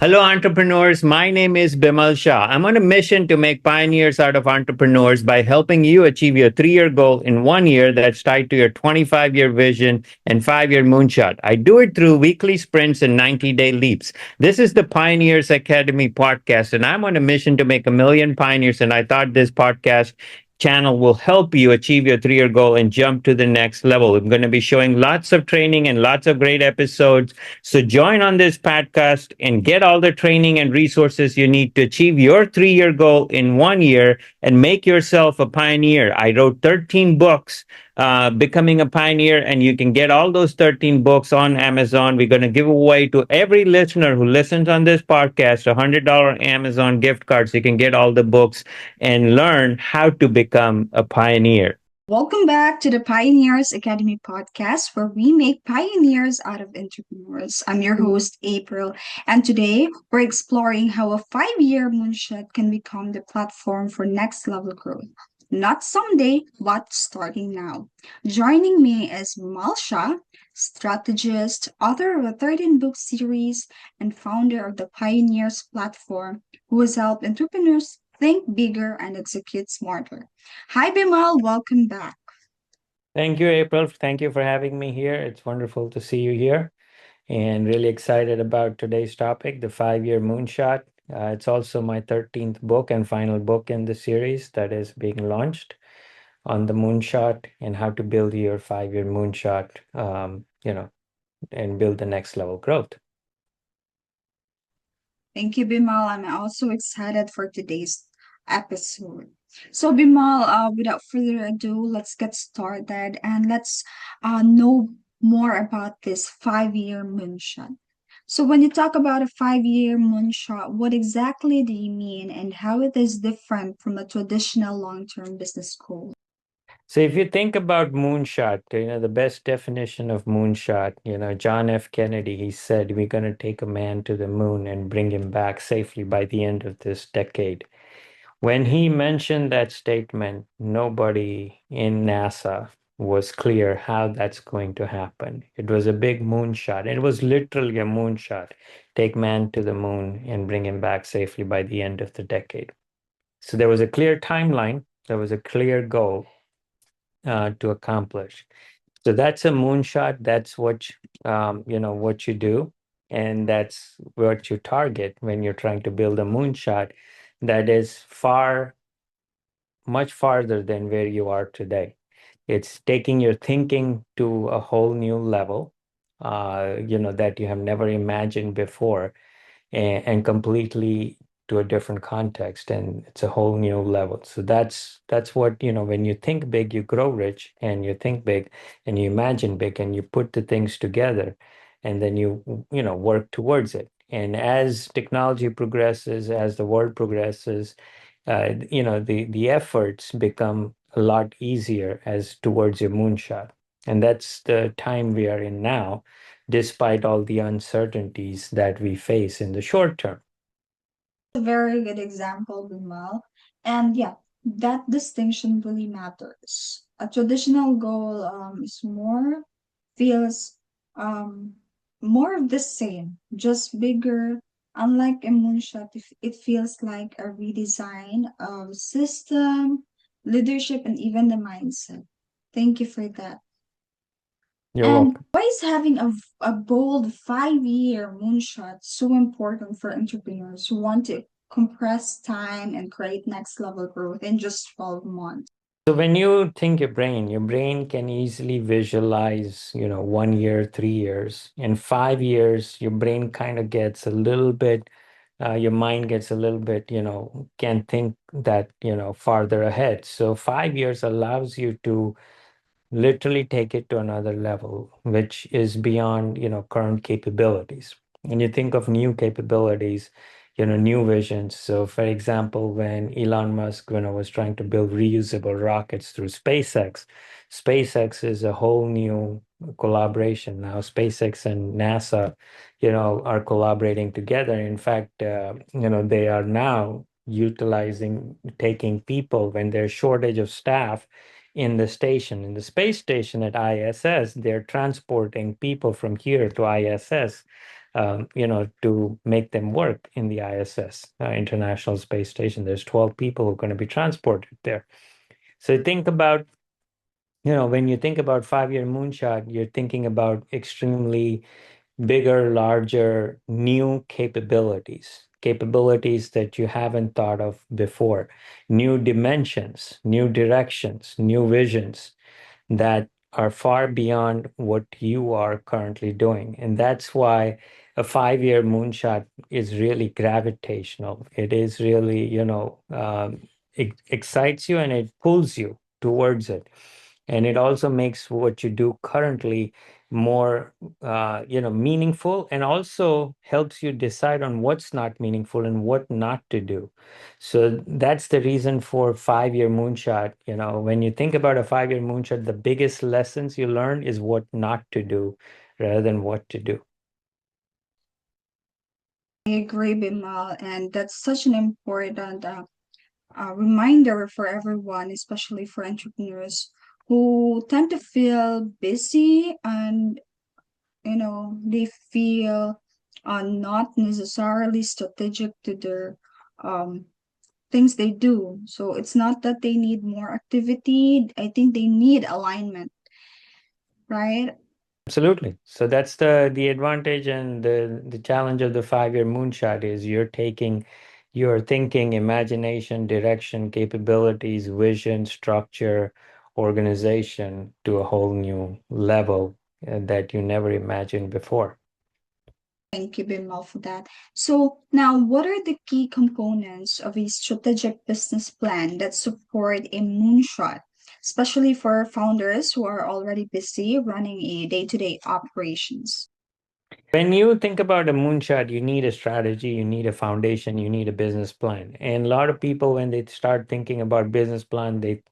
Hello, entrepreneurs. My name is Bimal Shah. I'm on a mission to make pioneers out of entrepreneurs by helping you achieve your 3 year goal in 1 year that's tied to your 25-year vision and 5 year moonshot. I do it through weekly sprints and 90-day leaps. This is the Pioneers Academy podcast, and I'm on a mission to make a million pioneers. And I thought this podcast channel will help you achieve your 3 year goal and jump to the next level. I'm going to be showing lots of training and lots of great episodes, so join on this podcast and get all the training and resources you need to achieve your 3 year goal in 1 year and make yourself a pioneer. I wrote 13 books, Becoming a Pioneer, and you can get all those 13 books on Amazon. We're going to give away to every listener who listens on this podcast a $100 Amazon gift card so you can get all the books and learn how to become a pioneer. Welcome back to the Pioneers Academy podcast, where we make pioneers out of entrepreneurs. I'm your host, April, and today we're exploring how a 5 year moonshot can become the platform for next level growth. Not someday, but starting now. Joining me is Malsha, strategist, author of a 13 book series, and founder of the Pioneers platform, who has helped entrepreneurs think bigger and execute smarter. Hi, Bimal. Welcome back. Thank you, April. Thank you for having me here. It's wonderful to see you here and really excited about today's topic, the 5 year moonshot. It's also my 13th book and final book in the series that is being launched on the moonshot and how to build your 5 year moonshot, and build the next level growth. Thank you, Bimal. I'm also excited for today's episode. So, Bimal, without further ado, let's get started and let's know more about this 5 year moonshot. So, when you talk about a 5 year moonshot, what exactly do you mean and how it is different from a traditional long term business goal? So if you think about moonshot, the best definition of moonshot, John F. Kennedy, he said, we're going to take a man to the moon and bring him back safely by the end of this decade. When he mentioned that statement, nobody in NASA was clear how that's going to happen. It was a big moonshot. It was literally a moonshot. Take man to the moon and bring him back safely by the end of the decade. So there was a clear timeline, there was a clear goal to accomplish. So that's a moonshot. That's what you do, and that's what you target when you're trying to build a moonshot that is much farther than where you are today. It's taking your thinking to a whole new level, that you have never imagined before, and completely to a different context, and it's a whole new level. So that's what, when you think big you grow rich, and you think big and you imagine big and you put the things together, and then you work towards it. And as technology progresses, as the world progresses, the efforts become a lot easier as towards your moonshot. And that's the time we are in now, despite all the uncertainties that we face in the short term. A very good example, Bimal. And yeah, that distinction really matters. A traditional goal is feels um, more of the same, just bigger. Unlike a moonshot, it feels like a redesign of system, leadership, and even the mindset. Thank you for that. You're And welcome. why is having a bold 5 year moonshot so important for entrepreneurs who want to compress time and create next level growth in just 12 months? So when you think your brain can easily visualize, 1 year, 3 years. In 5 years, your brain kind of gets a little bit, your mind gets a little bit, can think that, farther ahead. So 5 years allows you to literally take it to another level, which is beyond, current capabilities. And you think of new capabilities, new visions. So for example, when Elon Musk, was trying to build reusable rockets through SpaceX is a whole new collaboration. Now SpaceX and NASA, are collaborating together. In fact, they are now taking people when there's shortage of staff in the space station at ISS. They're transporting people from here to ISS, to make them work in the ISS, International Space Station. There's 12 people who are going to be transported there. So think about, when you think about 5-year moonshot, you're thinking about extremely bigger, larger, new capabilities that you haven't thought of before, new dimensions, new directions, new visions that are far beyond what you are currently doing. And that's why a 5-year moonshot is really gravitational. It is really, it excites you and it pulls you towards it. And it also makes what you do currently more, meaningful, and also helps you decide on what's not meaningful and what not to do. So that's the reason for 5-year moonshot. When you think about a 5-year moonshot, the biggest lessons you learn is what not to do rather than what to do. I agree, Bimal, and that's such an important reminder for everyone, especially for entrepreneurs who tend to feel busy and they feel not necessarily strategic to their um, things they do. So it's not that they need more activity. I think they need alignment, right? Absolutely. So that's the advantage and the challenge of the 5-year moonshot is you're taking your thinking, imagination, direction, capabilities, vision, structure, organization to a whole new level that you never imagined before. Thank you, Bimal, for that. So now, what are the key components of a strategic business plan that support a moonshot, especially for founders who are already busy running a day-to-day operations? When you think about a moonshot, you need a strategy, you need a foundation, you need a business plan. And a lot of people, when they start thinking about business plan, they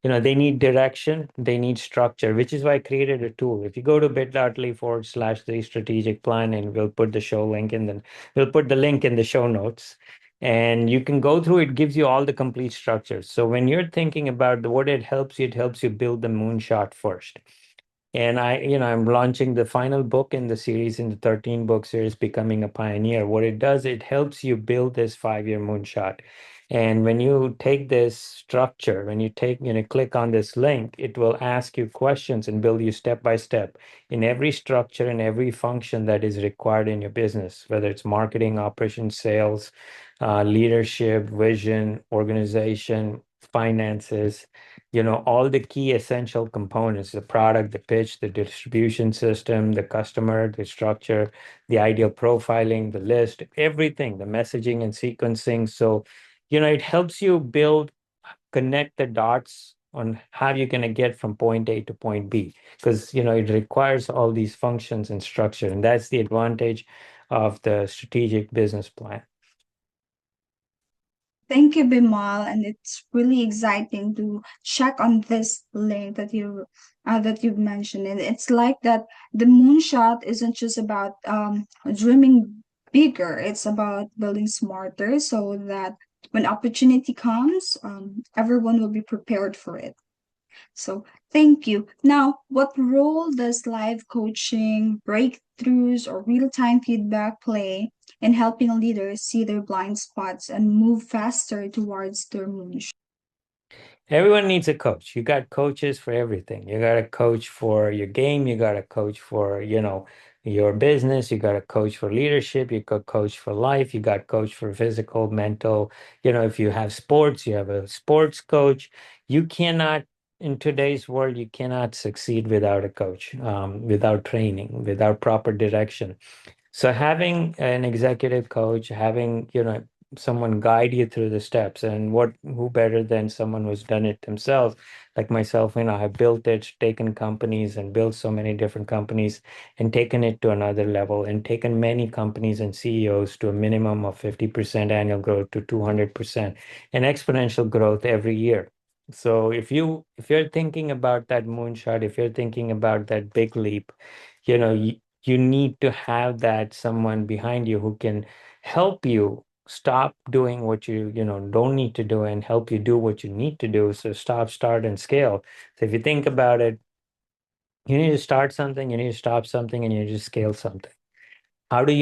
need direction, they need structure, which is why I created a tool. If you go to bit.ly/the strategic plan, and we'll put the link in the show notes. And you can go through it, gives you all the complete structure. So when you're thinking about what it helps you build the moonshot first. And I'm launching the final book in the series, in the 13 book series, Becoming a Pioneer. What it does, it helps you build this 5-year moonshot. And when you take this structure, when click on this link, it will ask you questions and build you step by step in every structure and every function that is required in your business, whether it's marketing, operations, sales, leadership, vision, organization, finances, all the key essential components, the product, the pitch, the distribution system, the customer, the structure, the ideal profiling, the list, everything, the messaging and sequencing. So, it helps you connect the dots on how you're going to get from point A to point B, because, it requires all these functions and structure. And that's the advantage of the strategic business plan. Thank you, Bimal, and it's really exciting to check on this link that you've mentioned. And it's like that the moonshot isn't just about dreaming bigger; it's about building smarter, so that when opportunity comes, everyone will be prepared for it. So thank you. Now, what role does live coaching, breakthroughs, or real-time feedback play in helping leaders see their blind spots and move faster towards their moonshot? Everyone needs a coach. You got coaches for everything. You got a coach for your game. You got a coach for, your business. You got a coach for leadership. You got coach for life. You got coach for physical, mental. If you have sports, you have a sports coach. You cannot, in today's world, you cannot succeed without a coach, without training, without proper direction. So having an executive coach, having, someone guide you through the steps, and who better than someone who's done it themselves, like myself, I've built it, taken companies and built so many different companies and taken it to another level and taken many companies and CEOs to a minimum of 50% annual growth to 200% and exponential growth every year. So if you're thinking about that moonshot, if you're thinking about that big leap, you need to have that someone behind you who can help you stop doing what you don't need to do and help you do what you need to do. So stop, start, and scale. So if you think about it, you need to start something, you need to stop something, and you need to scale something. How do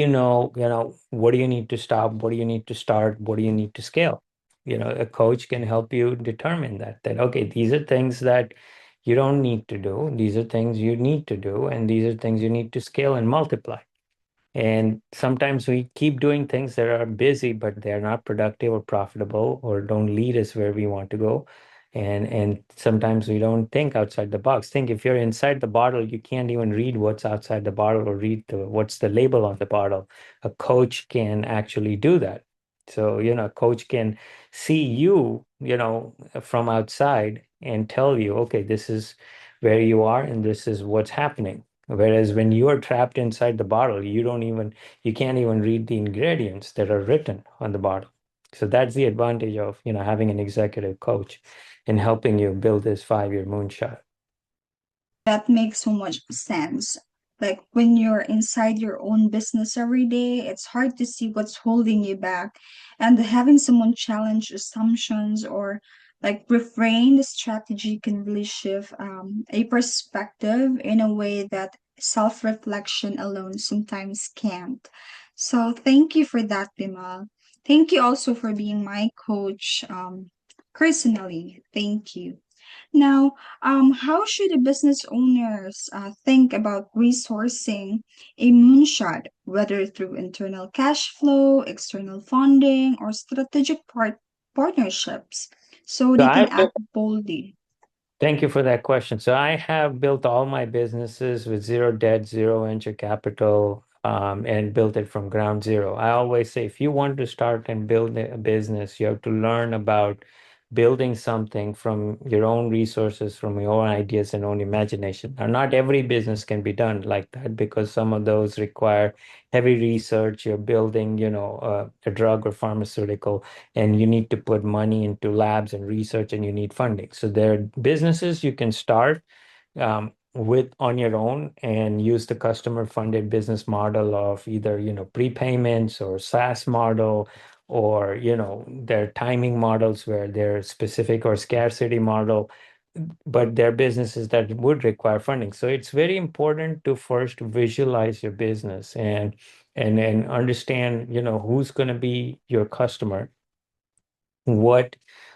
what do you need to stop? What do you need to start? What do you need to scale? A coach can help you determine that, okay, these are things that you don't need to do. These are things you need to do, and these are things you need to scale and multiply. And sometimes we keep doing things that are busy, but they're not productive or profitable or don't lead us where we want to go. And sometimes we don't think outside the box. Think if you're inside the bottle, you can't even read what's outside the bottle or read what's the label on the bottle. A coach can actually do that. So, a coach can see you, from outside and tell you, okay, this is where you are and this is what's happening. Whereas when you are trapped inside the bottle, you can't even read the ingredients that are written on the bottle. So that's the advantage of, having an executive coach in helping you build this 5-year moonshot. That makes so much sense. Like when you're inside your own business every day, it's hard to see what's holding you back. And having someone challenge assumptions or like refrain the strategy can really shift a perspective in a way that self-reflection alone sometimes can't. So thank you for that, Bimal. Thank you also for being my coach personally. Thank you. Now, how should the business owners think about resourcing a moonshot, whether through internal cash flow, external funding, or strategic partnerships, so So they can I've act boldly? Thank you for that question. So I have built all my businesses with zero debt, zero venture capital, and built it from ground zero. I always say if you want to start and build a business, you have to learn about building something from your own resources, from your own ideas and own imagination. Now, not every business can be done like that because some of those require heavy research. You're building, a drug or pharmaceutical, and you need to put money into labs and research and you need funding. So there are businesses you can start with on your own and use the customer funded business model of either, prepayments or SaaS model, or, their timing models where they're specific or scarcity model, but they're businesses that would require funding. So it's very important to first visualize your business and understand, who's going to be your customer, what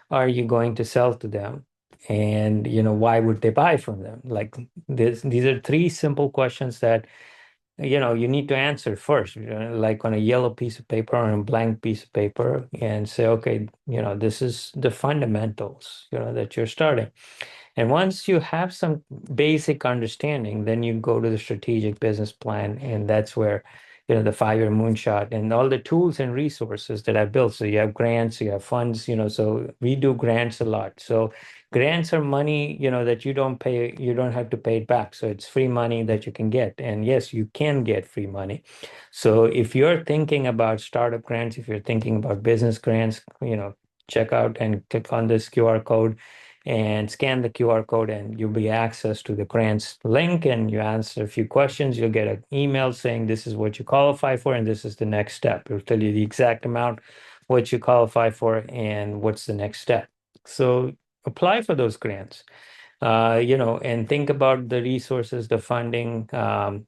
are you going to sell to them, and why would they buy from them. Like these are three simple questions that you need to answer first, like on a yellow piece of paper or a blank piece of paper, and say, okay, this is the fundamentals that you're starting. And once you have some basic understanding, then you go to the strategic business plan, and that's where, the 5-year moonshot and all the tools and resources that I've built. So you have grants, you have funds, so we do grants a lot. So grants are money, that you don't have to pay it back. So it's free money that you can get. And yes, you can get free money. So if you're thinking about startup grants, if you're thinking about business grants, check out and click on this QR code and scan the QR code, and you'll be access to the grants link, and you answer a few questions. You'll get an email saying this is what you qualify for and this is the next step. It'll tell you the exact amount, what you qualify for, and what's the next step. So apply for those grants, and think about the resources, the funding.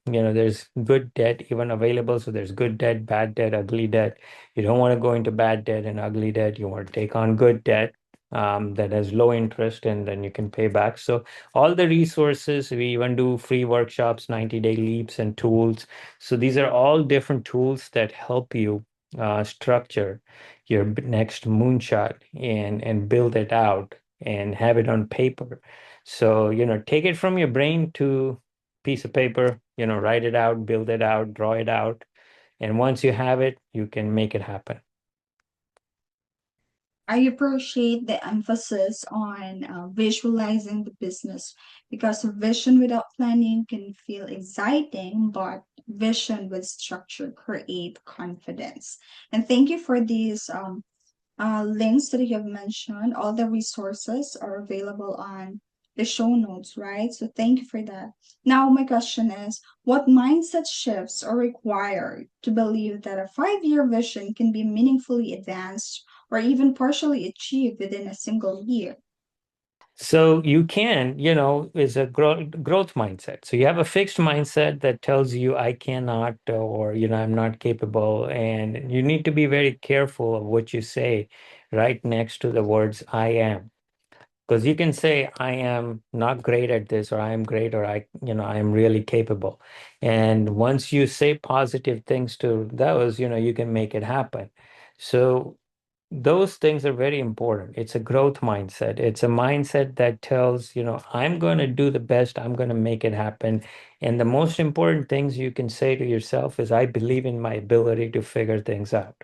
There's good debt even available. So there's good debt, bad debt, ugly debt. You don't want to go into bad debt and ugly debt. You want to take on good debt that has low interest and then you can pay back. So all the resources, we even do free workshops, 90-day leaps and tools. So these are all different tools that help you structure your next moonshot and build it out and have it on paper. So, take it from your brain to piece of paper, write it out, build it out, draw it out. And once you have it, you can make it happen. I appreciate the emphasis on visualizing the business because a vision without planning can feel exciting, but vision with structure create confidence. And thank you for these links that you have mentioned. All the resources are available on the show notes, right? So thank you for that. Now, my question is, what mindset shifts are required to believe that a 5-year vision can be meaningfully advanced or even partially achieved within a single year? So you can, is a growth mindset. So you have a fixed mindset that tells you I cannot, or, I'm not capable. And you need to be very careful of what you say right next to the words I am. Because you can say I am not great at this, or I am great, or I am really capable. And once you say positive things to those, you can make it happen. So those things are very important. It's a growth mindset. It's a mindset that tells, I'm going to do the best, I'm going to make it happen. And the most important things you can say to yourself is, I believe in my ability to figure things out.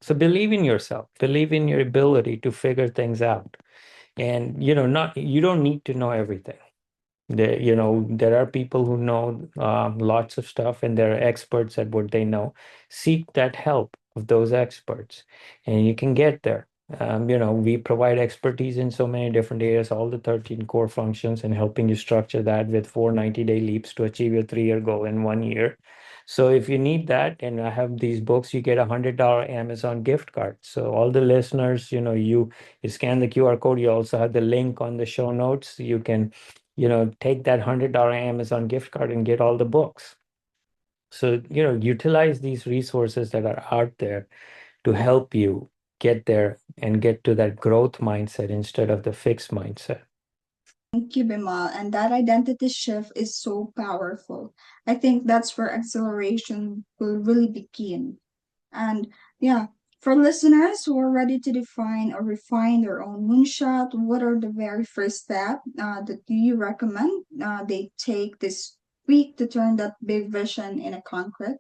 So believe in yourself, believe in your ability to figure things out. And, not, you don't need to know everything. There are people who know lots of stuff, and they're experts at what they know. Seek that help of those experts, and you can get there. We provide expertise in so many different areas, all the 13 core functions, and helping you structure that with 490-day leaps to achieve your 3-year goal in 1 year. So if you need that, and I have these books, you get $100 Amazon gift card. So all the listeners, you scan the QR code. You also have the link on the show notes. You can take that $100 Amazon gift card and get all the books. So, utilize these resources that are out there to help you get there and get to that growth mindset instead of the fixed mindset. Thank you, Bimal. And that identity shift is so powerful. I think that's where acceleration will really begin. And yeah, for listeners who are ready to define or refine their own moonshot, what are the very first step that you recommend they take this week to turn that big vision in a concrete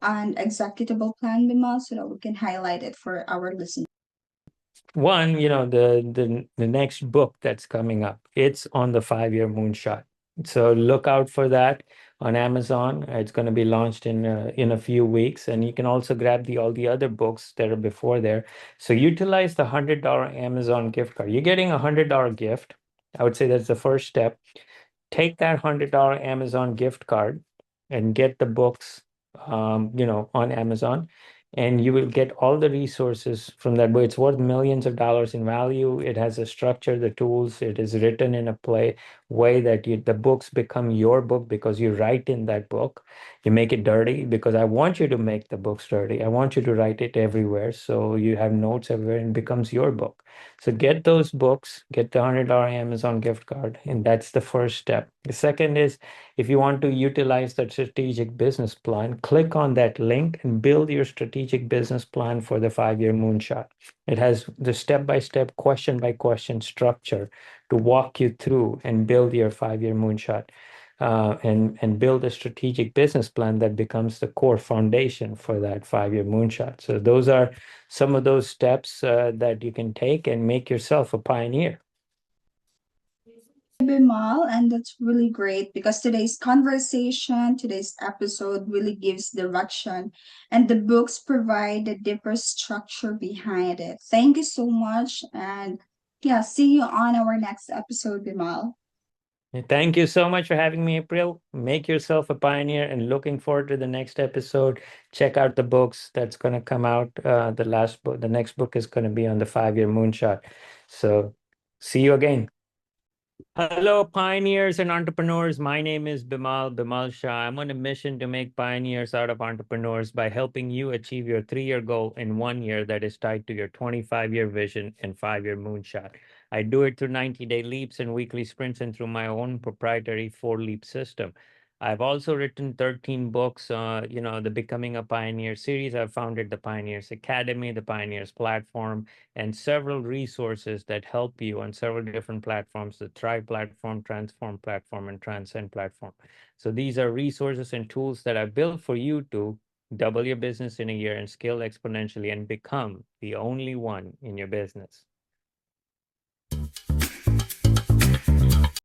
and executable plan, Bimal, so that we can highlight it for our listeners? One, the next book that's coming up, it's on the 5-year moonshot. So look out for that on Amazon. It's going to be launched in a few weeks, and you can also grab the all the other books that are before there. So utilize the $100 Amazon gift card. You're getting a $100 gift. I would say that's the first step. Take that $100 Amazon gift card and get the books, on Amazon, and you will get all the resources from that book. It's worth millions of dollars in value. It has a structure, the tools. It is written in a way that the books become your book because you write in that book. You make it dirty because I want you to make the books dirty. I want you to write it everywhere, so you have notes everywhere and it becomes your book. So get those books, get the $100 Amazon gift card, and that's the first step. The second is, if you want to utilize that strategic business plan, click on that link and build your strategic business plan for the 5-year moonshot. It has the step-by-step, question-by-question structure to walk you through and build your 5-year moonshot. And build a strategic business plan that becomes the core foundation for that 5-year moonshot. So those are some of those steps that you can take and make yourself a pioneer. Bimal, and that's really great because today's conversation, today's episode really gives direction, and the books provide the deeper structure behind it. Thank you so much, and yeah, see you on our next episode, Bimal. Thank you so much for having me, April. Make yourself a pioneer, and looking forward to the next episode. Check out the books that's going to come out. The next book is going to be on the 5-year moonshot. So see you again. Hello, pioneers and entrepreneurs. My name is Bimal Shah. I'm on a mission to make pioneers out of entrepreneurs by helping you achieve your 3-year goal in 1 year that is tied to your 25-year vision and 5-year moonshot. I do it through 90-day leaps and weekly sprints and through my own proprietary 4-leap system. I've also written 13 books, the Becoming a Pioneer series. I've founded the Pioneers Academy, the Pioneers Platform, and several resources that help you on several different platforms: the Thrive platform, Transform platform, and Transcend platform. So these are resources and tools that I built for you to double your business in a year and scale exponentially and become the only one in your business.